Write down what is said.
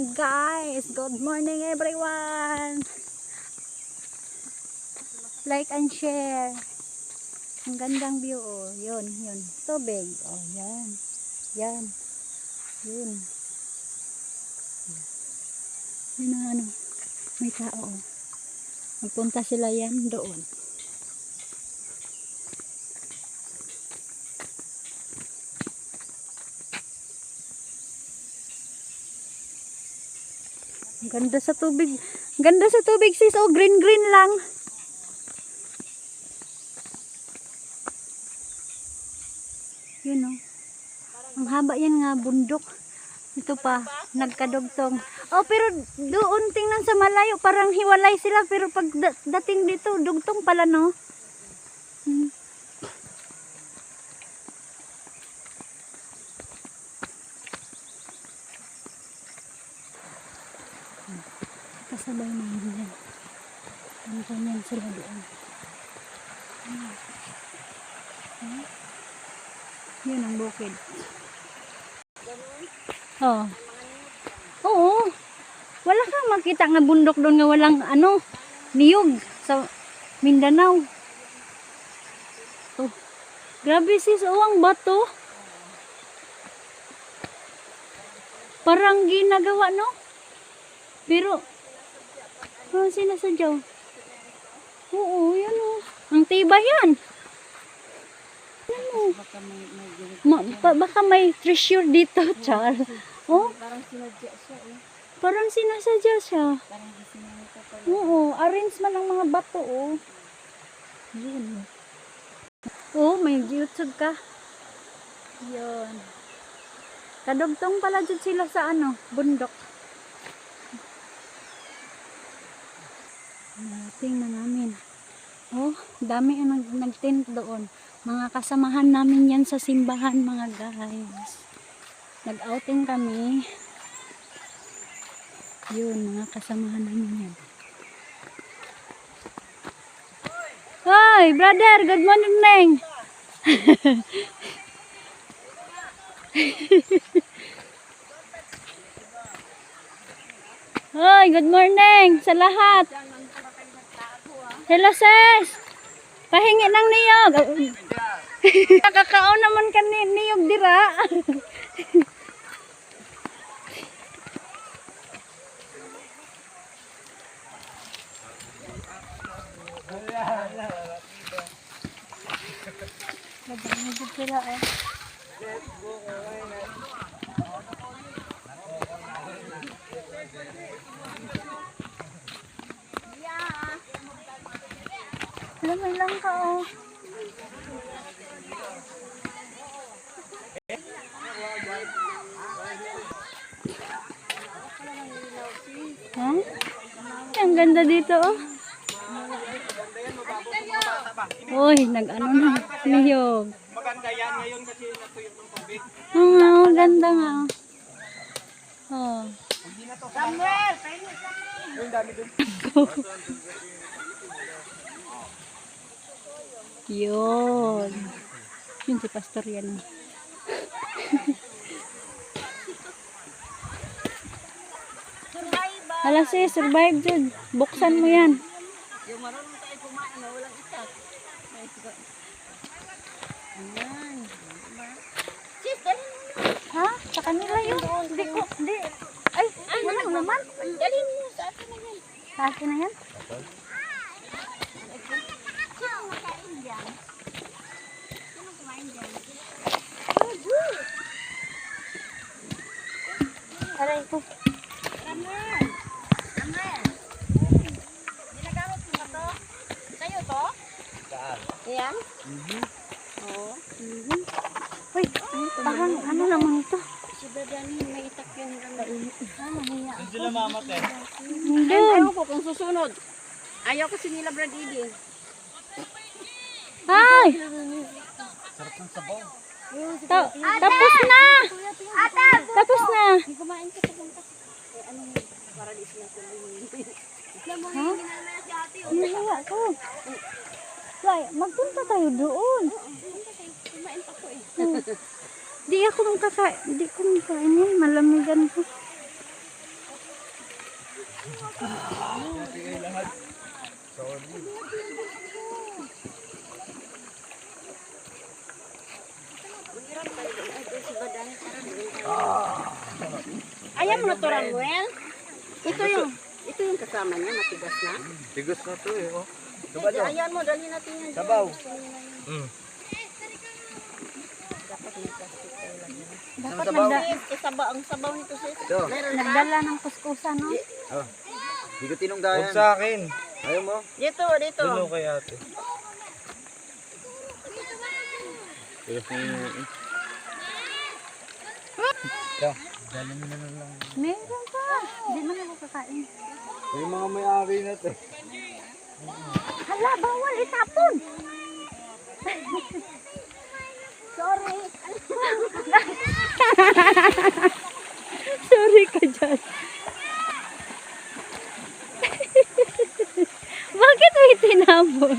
Ayan guys, good morning everyone. Like and share. Ang gandang view oh. Yun. Tubig. Oh, yan. Yan. Yun. Yun na ano. May tao oh. Magpunta sila yan doon. Ang ganda sa tubig. Ganda sa tubig sis. Oh, green lang. Yun oh. Ang haba yan nga bundok. Ito pa, nagkadugtong. Oh, pero doon tingnan sa malayo, parang hiwalay sila. Pero pag dating dito, dugtong pala no. Kasabay namin yan. Ang ganyan sila doon. Yun ang bukid. Oh. Oo. Wala kang makita nga bundok doon nga walang ano, niyog sa Mindanao. Oh. Grabe sis, oh ang bato. Parang ginagawa no? Pero sinasadyaw. Oo, yan oh. Ang tibay yan. Yan oh. Baka may treasure dito, Char. Oh? Parang sinadya siya eh. Parang sinasadya siya. Parang gisinanita pala. Oo, arrange man ang mga bato oh. Yun. Oh, may YouTube ka. Yun. Kadugtong pala dyan sila sa ano, bundok. Tingnan namin. Oh, dami ang nag-tent doon. Mga kasamahan namin yan sa simbahan mga guys. Nag-outing kami. Yun, mga kasamahan namin yan. Hoy, brother, good morning. Hoy, good morning sa lahat. Hello sis. Pahingi ng niyog. Nakakaon naman ka niyog dira. Nagdamagod sila eh. Lamay lang ka oh. Ha? Ang ganda dito oh. Uy, nag-ano na. Niyog. Maganda yan ngayon kasi natuyot ng tubig. Oo, ganda nga. Oh. Samuel! Yung dami dun. Yun. Yun si Pastor yan. Hala sis, survive dyan. Buksan mo yan. Yung marunong tayo kumain na walang itak. Ayan. Sis, dali mo. Ha? Sa kanila yun. Hindi ko, hindi. Ay, wala naman. Dali mo sa akin na yan. Sa akin na yan. Sino makain dyan? Sino kumain dyan? Aray ko. Samuel! Samuel! Ginagamit mo ba to? Sa'yo to? Saan? Ayan? Oo. Uy, parang ano naman ito? Si Dadani may itak yan. Mahiya. Doon sila mamatay. Hindi. Ayaw ko kung susunod. Ayaw ko si Nila Brad Idi. Ay! Sarap ng sabaw. Tapos na! Tapos na! Hindi kumain ka sa punta. Eh, anong para di sila tuloy. Ha? Nahiya ko. Ay, magpunta tayo doon. Kumain pa ko eh. Di ako makakain. Di ko makakain eh. Malamigan ko. Natigay lahat. Sorry. Ayaw mo na to, Ramuel. Ito yung kasama niya, matigas na. Tigas na to eh. Oh. Ayan mo, dali natin yan. Sabaw. Dapat sabaw? Ang sabaw nito sis. Ito. Meron ba? nagdala ng kuskusan, no? Hindi ko tinunggayan. Huwag sa akin. Ayaw mo? Dito, dito. Tulo kay ate. Tigas na yun. Ito. Dali mo na lang. Meron pa. Hindi man ako kakain. May mga may-ari na to. Hala, bawal itapon. Sorry. Sorry ka dyan. Bakit may tinapon?